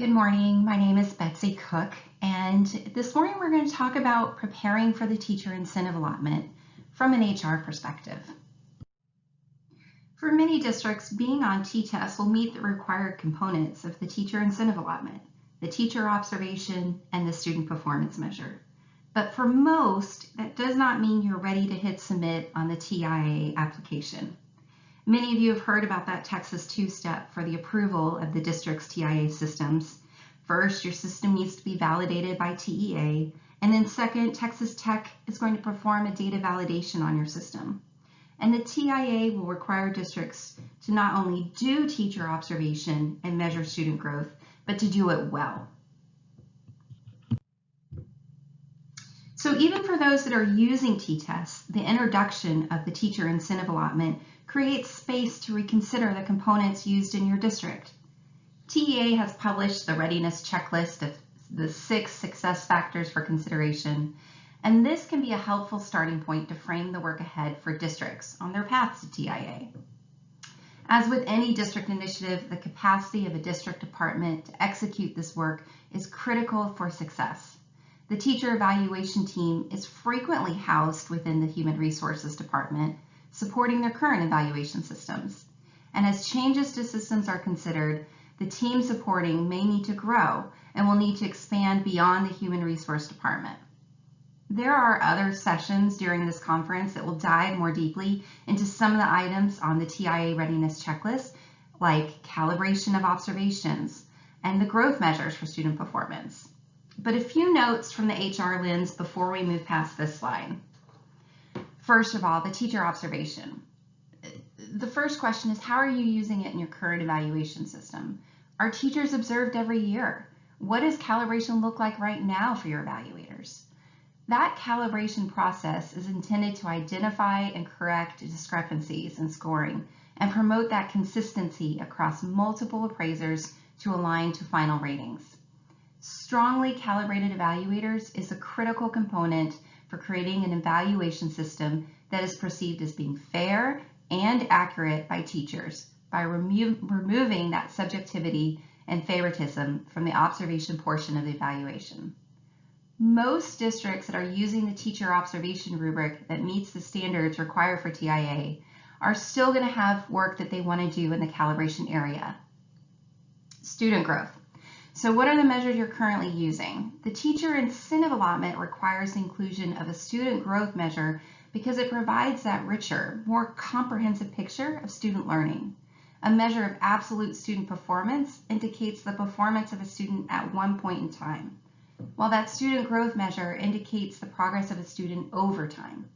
Good morning. My name is Betsy Cook, and this morning we're going to talk about preparing for the teacher incentive allotment from an HR perspective. For many districts, being on T-test will meet the required components of the teacher incentive allotment, the teacher observation, and the student performance measure. But for most, that does not mean you're ready to hit submit on the TIA application. Many of you have heard about that Texas two-step for the approval of the district's TIA systems. First, your system needs to be validated by TEA, and then second, Texas Tech is going to perform a data validation on your system. And the TIA will require districts to not only do teacher observation and measure student growth, but to do it well. So even for those that are using T-test, the introduction of the teacher incentive allotment creates space to reconsider the components used in your district. TEA has published the Readiness Checklist of the 6 success factors for consideration, and this can be a helpful starting point to frame the work ahead for districts on their path to TIA. As with any district initiative, the capacity of a district department to execute this work is critical for success. The teacher evaluation team is frequently housed within the Human Resources Department, supporting their current evaluation systems. And as changes to systems are considered, the team supporting may need to grow and will need to expand beyond the Human Resource Department. There are other sessions during this conference that will dive more deeply into some of the items on the TIA Readiness Checklist, like calibration of observations and the growth measures for student performance. But a few notes from the HR lens before we move past this slide. First of all, the teacher observation. The first question is, how are you using it in your current evaluation system? Are teachers observed every year? What does calibration look like right now for your evaluators? That calibration process is intended to identify and correct discrepancies in scoring and promote that consistency across multiple appraisers to align to final ratings. Strongly calibrated evaluators is a critical component for creating an evaluation system that is perceived as being fair and accurate by teachers by removing that subjectivity and favoritism from the observation portion of the evaluation. Most districts that are using the teacher observation rubric that meets the standards required for TIA are still going to have work that they want to do in the calibration area. Student growth. So what are the measures you're currently using? The teacher incentive allotment requires the inclusion of a student growth measure because it provides that richer, more comprehensive picture of student learning. A measure of absolute student performance indicates the performance of a student at one point in time, while that student growth measure indicates the progress of a student over time.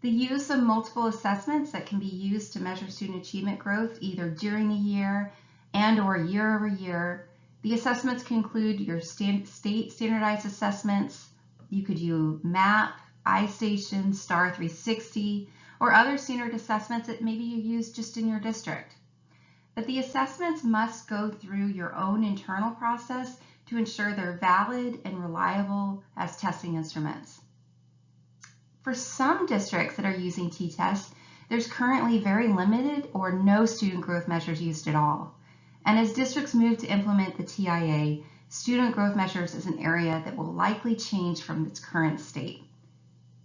The use of multiple assessments that can be used to measure student achievement growth either during the year and or year over year. The assessments can include your state standardized assessments. You could do MAP, iStation, Star 360, or other standard assessments that maybe you use just in your district. But the assessments must go through your own internal process to ensure they're valid and reliable as testing instruments. For some districts that are using T-test, there's currently very limited or no student growth measures used at all. And as districts move to implement the TIA, student growth measures is an area that will likely change from its current state.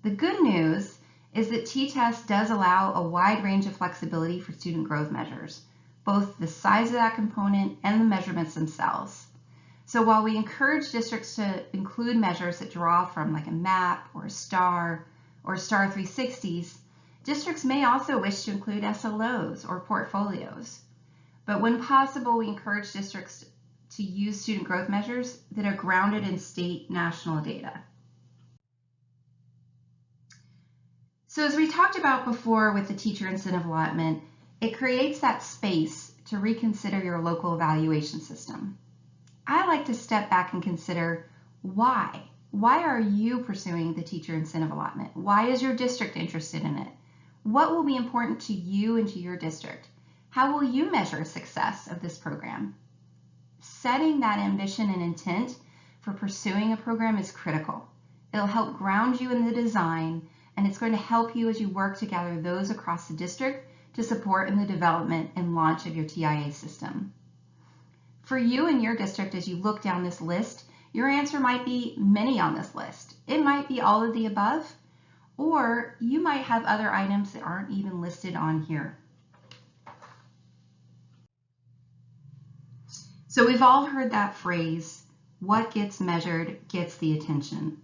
The good news is that T-test does allow a wide range of flexibility for student growth measures, both the size of that component and the measurements themselves. So while we encourage districts to include measures that draw from like a MAP or a STAR or STAR 360s, districts may also wish to include SLOs or portfolios. But when possible, we encourage districts to use student growth measures that are grounded in state national data. So as we talked about before with the teacher incentive allotment, it creates that space to reconsider your local evaluation system. I like to step back and consider why. Why are you pursuing the teacher incentive allotment? Why is your district interested in it? What will be important to you and to your district? How will you measure success of this program? Setting that ambition and intent for pursuing a program is critical. It'll help ground you in the design, and it's going to help you as you work to gather those across the district to support in the development and launch of your TIA system. For you and your district, as you look down this list, your answer might be many on this list. It might be all of the above, or you might have other items that aren't even listed on here. So we've all heard that phrase, what gets measured gets the attention.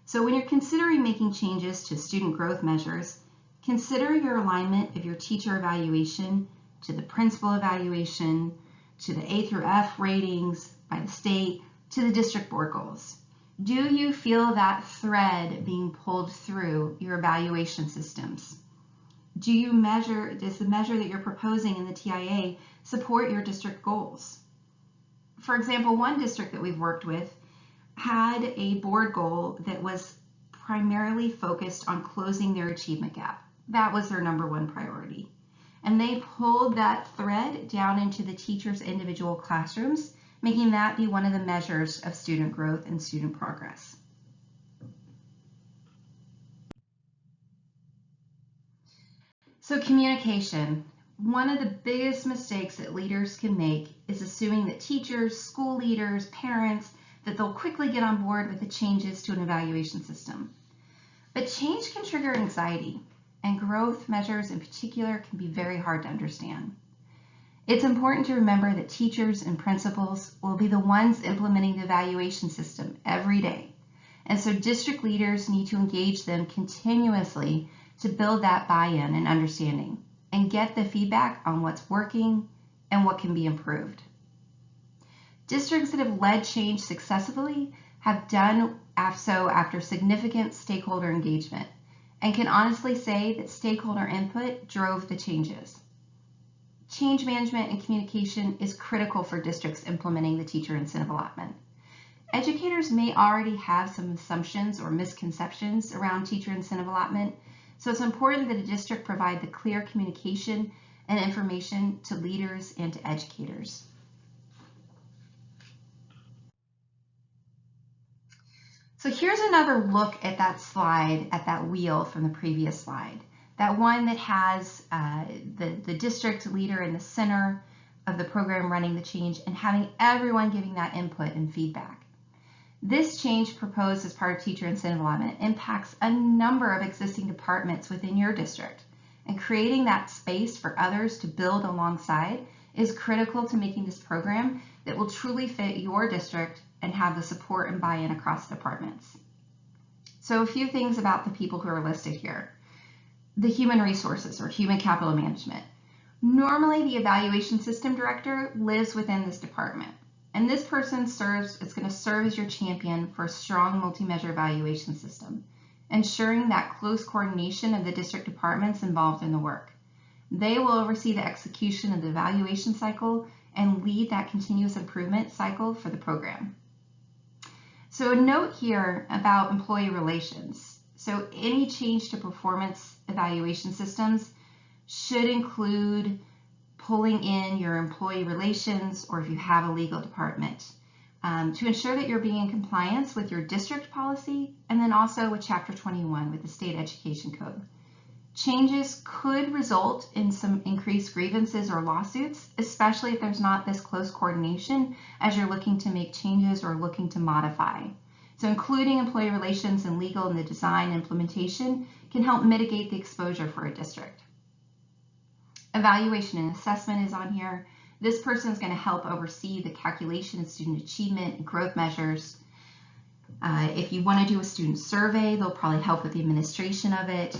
So when you're considering making changes to student growth measures, consider your alignment of your teacher evaluation to the principal evaluation, to the A through F ratings by the state, to the district board goals. Do you feel that thread being pulled through your evaluation systems? Does the measure that you're proposing in the TIA support your district goals? For example, one district that we've worked with had a board goal that was primarily focused on closing their achievement gap. That was their number one priority. And they pulled that thread down into the teachers' individual classrooms, making that be one of the measures of student growth and student progress. So communication. One of the biggest mistakes that leaders can make is assuming that teachers, school leaders, parents, that they'll quickly get on board with the changes to an evaluation system. But change can trigger anxiety, and growth measures in particular can be very hard to understand. It's important to remember that teachers and principals will be the ones implementing the evaluation system every day. And so district leaders need to engage them continuously to build that buy-in and understanding and get the feedback on what's working and what can be improved. Districts that have led change successfully have done so after significant stakeholder engagement and can honestly say that stakeholder input drove the changes. Change management and communication is critical for districts implementing the teacher incentive allotment. Educators may already have some assumptions or misconceptions around teacher incentive allotment, so it's important that a district provide the clear communication and information to leaders and to educators. So here's another look at that slide, at that wheel from the previous slide. That one that has the district leader in the center of the program running the change and having everyone giving that input and feedback. This change proposed as part of teacher incentive allotment impacts a number of existing departments within your district, and creating that space for others to build alongside is critical to making this program that will truly fit your district and have the support and buy-in across departments. So a few things about the people who are listed here. The human resources or human capital management. Normally the evaluation system director lives within this department, and this person is going to serve as your champion for a strong multi-measure evaluation system, ensuring that close coordination of the district departments involved in the work. They will oversee the execution of the evaluation cycle and lead that continuous improvement cycle for the program. So a note here about employee relations. So any change to performance evaluation systems should include pulling in your employee relations, or if you have a legal department, to ensure that you're being in compliance with your district policy and then also with Chapter 21 with the State Education Code. Changes could result in some increased grievances or lawsuits, especially if there's not this close coordination as you're looking to make changes or looking to modify. So including employee relations and legal in the design and implementation can help mitigate the exposure for a district. Evaluation and assessment is on here. This person is going to help oversee the calculation of student achievement and growth measures. If you want to do a student survey, they'll probably help with the administration of it.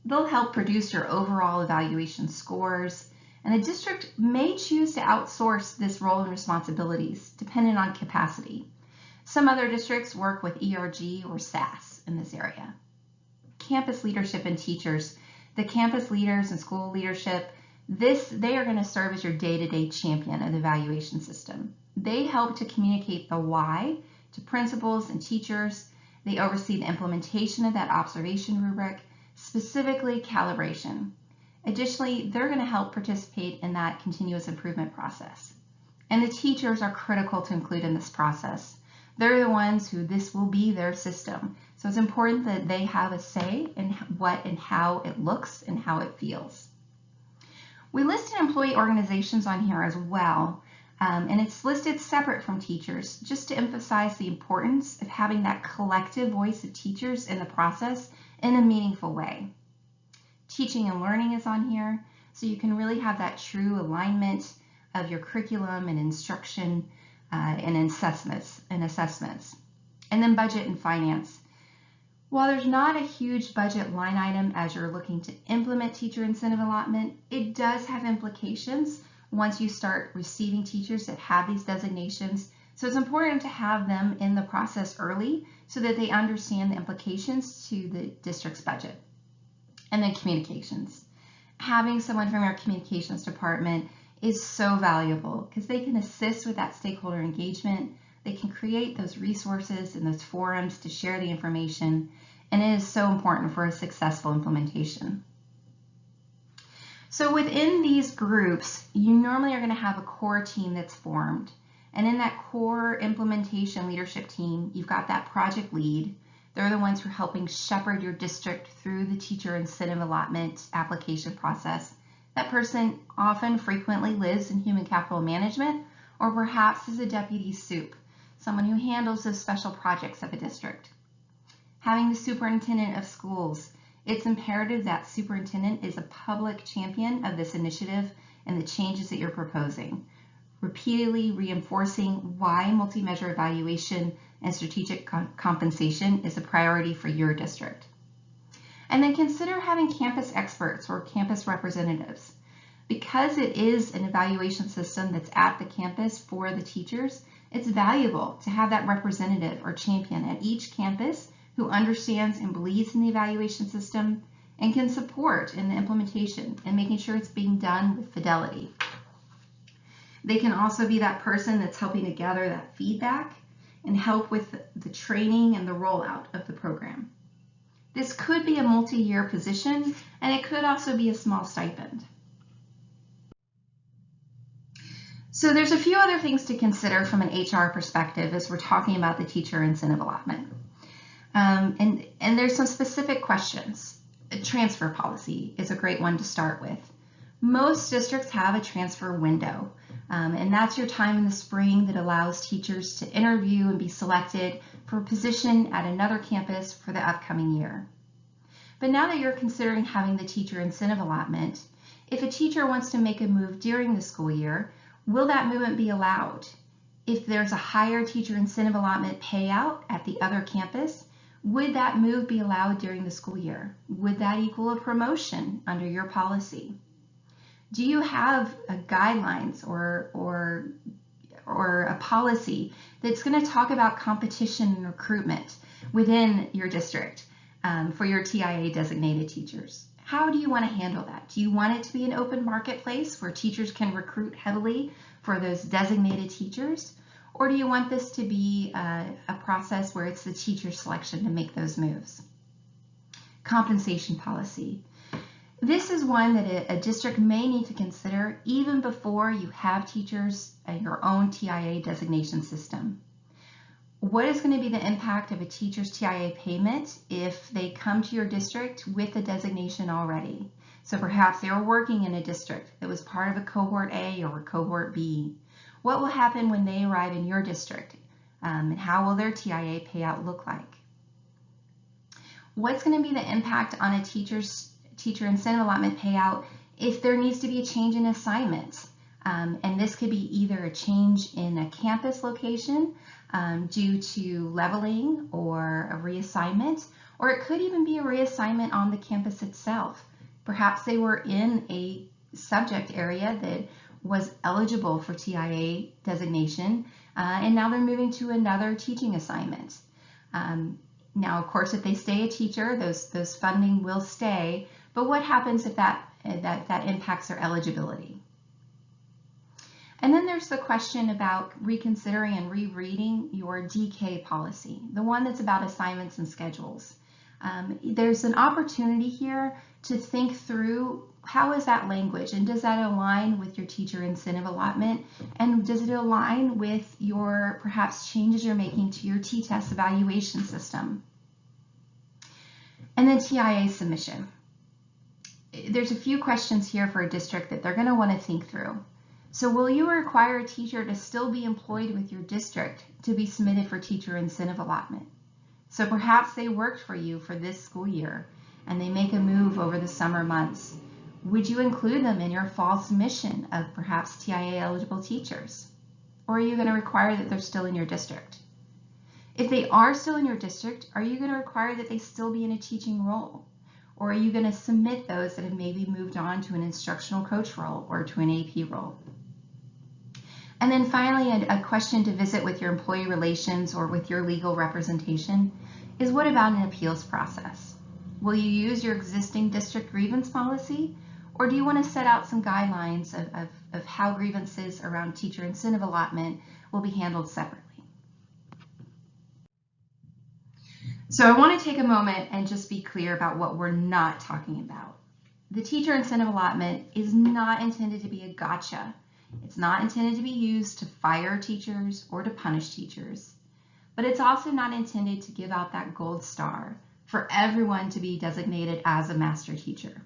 They'll help produce your overall evaluation scores, and the district may choose to outsource this role and responsibilities depending on capacity. Some other districts work with ERG or SAS in this area. Campus leadership and teachers. The campus leaders and school leadership, they are going to serve as your day-to-day champion of the evaluation system. They help to communicate the why to principals and teachers. They oversee the implementation of that observation rubric, specifically calibration. Additionally, they're going to help participate in that continuous improvement process. And the teachers are critical to include in this process. They're the ones who this will be their system. So it's important that they have a say in what and how it looks and how it feels. We listed employee organizations on here as well. And it's listed separate from teachers, just to emphasize the importance of having that collective voice of teachers in the process in a meaningful way. Teaching and learning is on here, so you can really have that true alignment of your curriculum and instruction and assessments. And then budget and finance. While there's not a huge budget line item as you're looking to implement teacher incentive allotment, it does have implications once you start receiving teachers that have these designations. So it's important to have them in the process early so that they understand the implications to the district's budget. And then communications. Having someone from our communications department is so valuable because they can assist with that stakeholder engagement. They can create those resources and those forums to share the information, and it is so important for a successful implementation. So within these groups, you normally are going to have a core team that's formed. And in that core implementation leadership team, you've got that project lead. They're the ones who are helping shepherd your district through the teacher incentive allotment application process. That person frequently lives in human capital management, or perhaps is a deputy soup, someone who handles those special projects of a district. Having the superintendent of schools, it's imperative that superintendent is a public champion of this initiative and the changes that you're proposing, repeatedly reinforcing why multi-measure evaluation and strategic compensation is a priority for your district. And then consider having campus experts or campus representatives. Because it is an evaluation system that's at the campus for the teachers, it's valuable to have that representative or champion at each campus who understands and believes in the evaluation system and can support in the implementation and making sure it's being done with fidelity. They can also be that person that's helping to gather that feedback and help with the training and the rollout of the program. This could be a multi-year position, and it could also be a small stipend. So there's a few other things to consider from an HR perspective as we're talking about the teacher incentive allotment. And there's some specific questions. A transfer policy is a great one to start with. Most districts have a transfer window, and that's your time in the spring that allows teachers to interview and be selected for a position at another campus for the upcoming year. But now that you're considering having the teacher incentive allotment, if a teacher wants to make a move during the school year, will that movement be allowed? If there's a higher teacher incentive allotment payout at the other campus, would that move be allowed during the school year? Would that equal a promotion under your policy? Do you have guidelines or a policy that's going to talk about competition and recruitment within your district for your TIA designated teachers? How do you want to handle that? Do you want it to be an open marketplace where teachers can recruit heavily for those designated teachers? Or do you want this to be a process where it's the teacher selection to make those moves? Compensation policy. This is one that a district may need to consider even before you have teachers in your own TIA designation system. What is going to be the impact of a teacher's TIA payment if they come to your district with a designation already? So perhaps they were working in a district that was part of a cohort A or a cohort B. What will happen when they arrive in your district? And how will their TIA payout look like? What's going to be the impact on a teacher incentive allotment payout if there needs to be a change in assignment? And this could be either a change in a campus location due to leveling or a reassignment, or it could even be a reassignment on the campus itself. Perhaps they were in a subject area that was eligible for TIA designation, and now they're moving to another teaching assignment. Now, of course, if they stay a teacher, those funding will stay, but what happens if that impacts their eligibility? And then there's the question about reconsidering and rereading your DK policy, the one that's about assignments and schedules. There's an opportunity here to think through how is that language, and does that align with your teacher incentive allotment, and does it align with your perhaps changes you're making to your T-test evaluation system? And then TIA submission. There's a few questions here for a district that they're going to want to think through. So will you require a teacher to still be employed with your district to be submitted for teacher incentive allotment? So perhaps they worked for you for this school year and they make a move over the summer months. Would you include them in your fall submission of perhaps TIA eligible teachers? Or are you going to require that they're still in your district? If they are still in your district, are you going to require that they still be in a teaching role? Or are you going to submit those that have maybe moved on to an instructional coach role or to an AP role? And then finally, a question to visit with your employee relations or with your legal representation is, what about an appeals process? Will you use your existing district grievance policy, or do you want to set out some guidelines of how grievances around teacher incentive allotment will be handled separately? So I want to take a moment and just be clear about what we're not talking about. The teacher incentive allotment is not intended to be a gotcha. It's not intended to be used to fire teachers or to punish teachers, but it's also not intended to give out that gold star for everyone to be designated as a master teacher.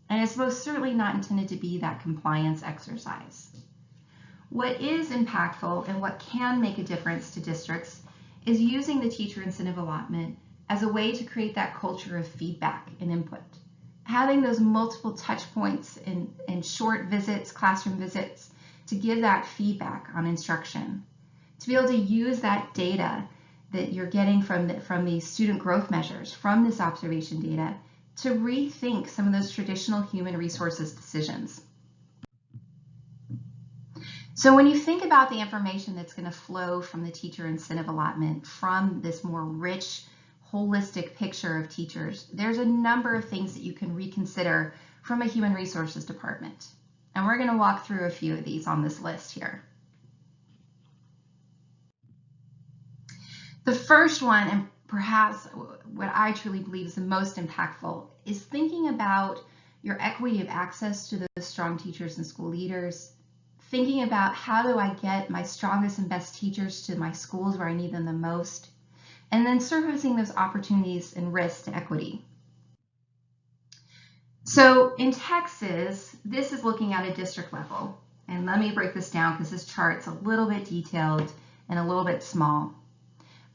And it's most certainly not intended to be that compliance exercise. What is impactful and what can make a difference to districts is using the teacher incentive allotment as a way to create that culture of feedback and input. Having those multiple touch points and short visits, classroom visits, to give that feedback on instruction. To be able to use that data that you're getting from these student growth measures, from this observation data, to rethink some of those traditional human resources decisions. So when you think about the information that's going to flow from the teacher incentive allotment, from this more rich, holistic picture of teachers, there's a number of things that you can reconsider from a human resources department. And we're going to walk through a few of these on this list here. The first one, and perhaps what I truly believe is the most impactful, is thinking about your equity of access to those strong teachers and school leaders, thinking about how do I get my strongest and best teachers to my schools where I need them the most, and then surfacing those opportunities and risks to equity. So in Texas, this is looking at a district level. And let me break this down because this chart's a little bit detailed and a little bit small.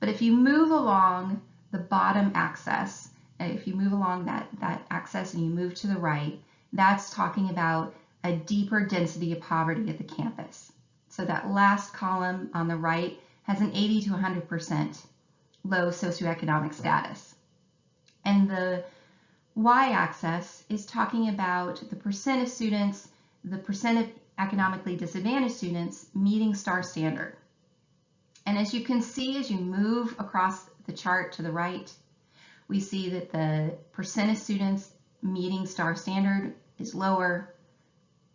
But if you move along the bottom axis, if you move along that axis and you move to the right, that's talking about a deeper density of poverty at the campus. So that last column on the right has an 80 to 100% low socioeconomic status. And the y-axis is talking about the percent of students, the percent of economically disadvantaged students meeting STAR standard. And as you can see, as you move across the chart to the right, we see that the percent of students meeting STAR standard is lower.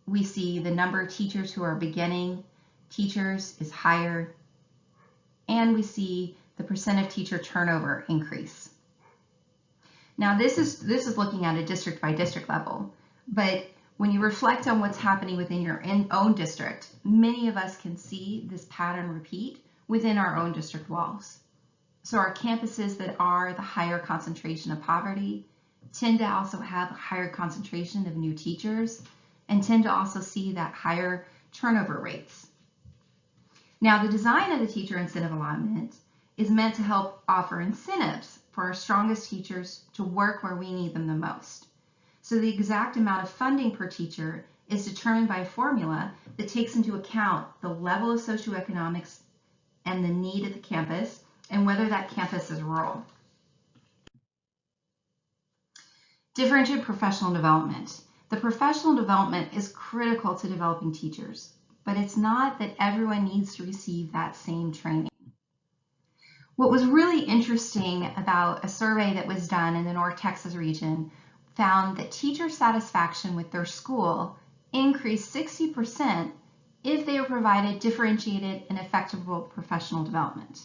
We see the number of teachers who are beginning teachers is higher. And we see the percent of teacher turnover increase. Now this is looking at a district by district level, but when you reflect on what's happening within your own district, many of us can see this pattern repeat within our own district walls. So our campuses that are the higher concentration of poverty tend to also have a higher concentration of new teachers and tend to also see that higher turnover rates. Now the design of the teacher incentive allotment is meant to help offer incentives for our strongest teachers to work where we need them the most. So the exact amount of funding per teacher is determined by a formula that takes into account the level of socioeconomics and the need of the campus and whether that campus is rural. Differentiated professional development. The professional development is critical to developing teachers, but it's not that everyone needs to receive that same training. What was really interesting about a survey that was done in the North Texas region found that teacher satisfaction with their school increased 60% if they were provided differentiated and effective professional development.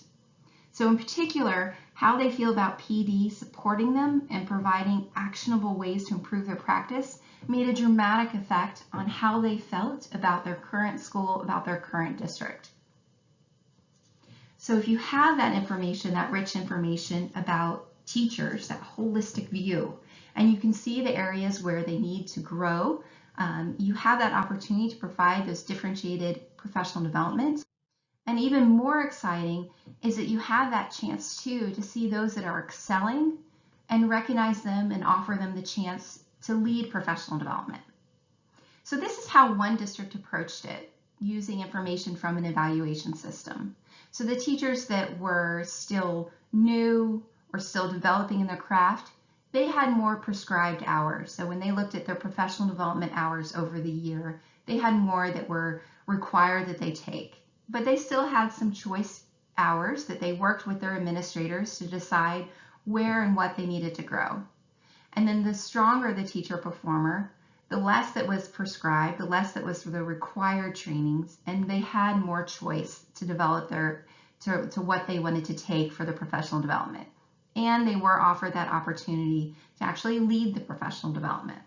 So in particular, how they feel about PD supporting them and providing actionable ways to improve their practice made a dramatic effect on how they felt about their current school, about their current district. So if you have that information, that rich information about teachers, that holistic view, and you can see the areas where they need to grow You have that opportunity to provide those differentiated professional development. And even more exciting is that you have that chance too to see those that are excelling and recognize them and offer them the chance to lead professional development. So this is how one district approached it, using information from an evaluation system. So the teachers that were still new or still developing in their craft, they had more prescribed hours. So when they looked at their professional development hours over the year, they had more that were required that they take. But they still had some choice hours that they worked with their administrators to decide where and what they needed to grow. And then the stronger the teacher performer, the less that was prescribed, the less that was for the required trainings, and they had more choice to develop to what they wanted to take for the professional development. And they were offered that opportunity to actually lead the professional development.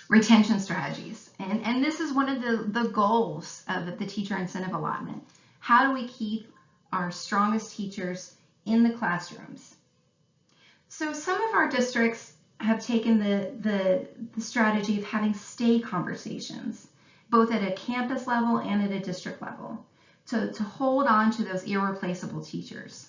Retention strategies. And this is one of the goals of the teacher incentive allotment. How do we keep our strongest teachers in the classrooms? So some of our districts have taken the strategy of having stay conversations, both at a campus level and at a district level, to hold on to those irreplaceable teachers.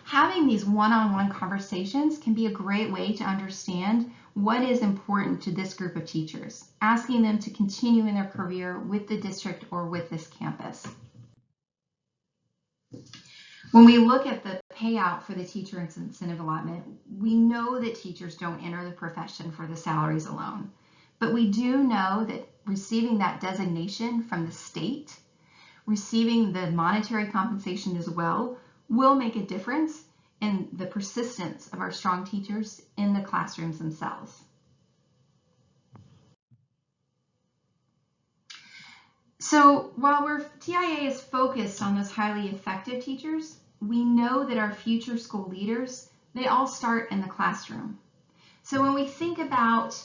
Having these one-on-one conversations can be a great way to understand what is important to this group of teachers, asking them to continue in their career with the district or with this campus. When we look at the payout for the teacher incentive allotment, we know that teachers don't enter the profession for the salaries alone, but we do know that receiving that designation from the state, receiving the monetary compensation as well, will make a difference in the persistence of our strong teachers in the classrooms themselves. So while TIA is focused on those highly effective teachers, we know that our future school leaders, they all start in the classroom. So when we think about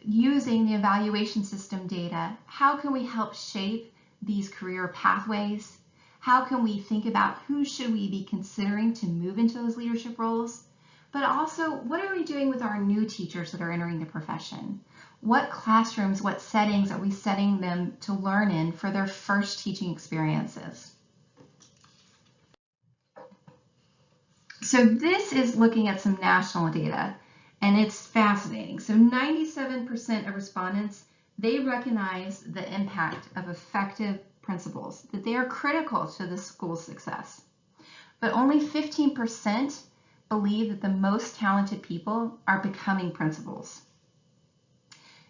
using the evaluation system data, how can we help shape these career pathways? How can we think about who should we be considering to move into those leadership roles? But also, what are we doing with our new teachers that are entering the profession? What classrooms, what settings are we setting them to learn in for their first teaching experiences? So this is looking at some national data, and it's fascinating. So 97% of respondents, they recognize the impact of effective principals, that they are critical to the school's success. But only 15% believe that the most talented people are becoming principals.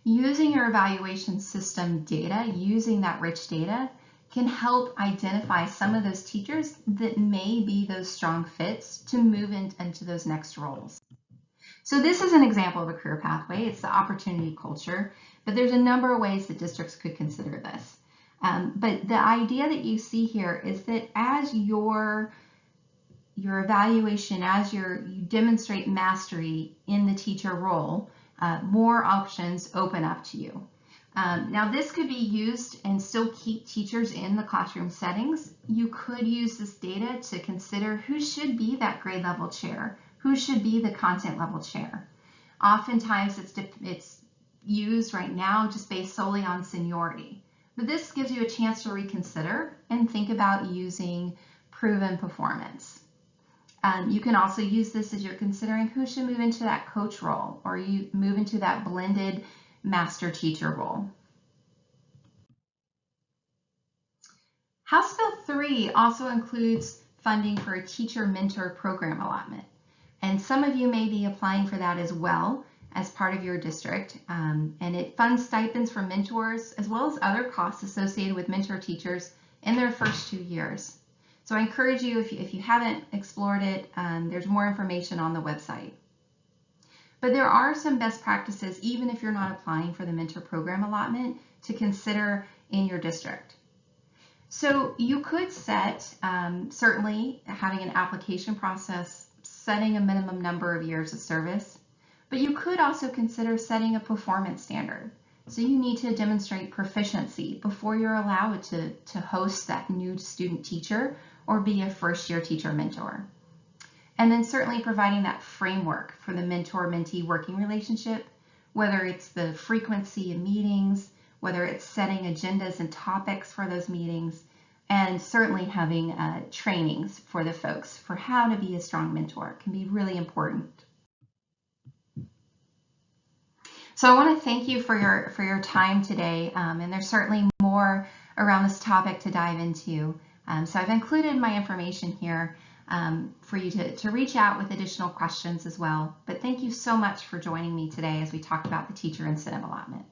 Using your evaluation system data, using that rich data, can help identify some of those teachers that may be those strong fits to move into those next roles. So this is an example of a career pathway. It's the opportunity culture, but there's a number of ways that districts could consider this. But the idea that you see here is that as your evaluation, as you demonstrate mastery in the teacher role, more options open up to you. Now this could be used and still keep teachers in the classroom settings. You could use this data to consider who should be that grade level chair, who should be the content level chair. Oftentimes it's used right now just based solely on seniority. But this gives you a chance to reconsider and think about using proven performance. You can also use this as you're considering who should move into that coach role or you move into that blended master teacher role. House Bill 3 also includes funding for a teacher mentor program allotment. And some of you may be applying for that as well as part of your district. And it funds stipends for mentors as well as other costs associated with mentor teachers in their first 2 years. So I encourage you, if you haven't explored it, there's more information on the website. But there are some best practices, even if you're not applying for the mentor program allotment, to consider in your district. So you could set, certainly having an application process, setting a minimum number of years of service, but you could also consider setting a performance standard. So you need to demonstrate proficiency before you're allowed to host that new student teacher or be a first-year teacher mentor. And then certainly providing that framework for the mentor-mentee working relationship whether it's the frequency of meetings, whether it's setting agendas and topics for those meetings, and certainly having trainings for the folks for how to be a strong mentor can be really important. So I want to thank you for your time today, and there's certainly more around this topic to dive into. So I've included my information here for you to reach out with additional questions as well. But thank you so much for joining me today as we talked about the teacher incentive allotment.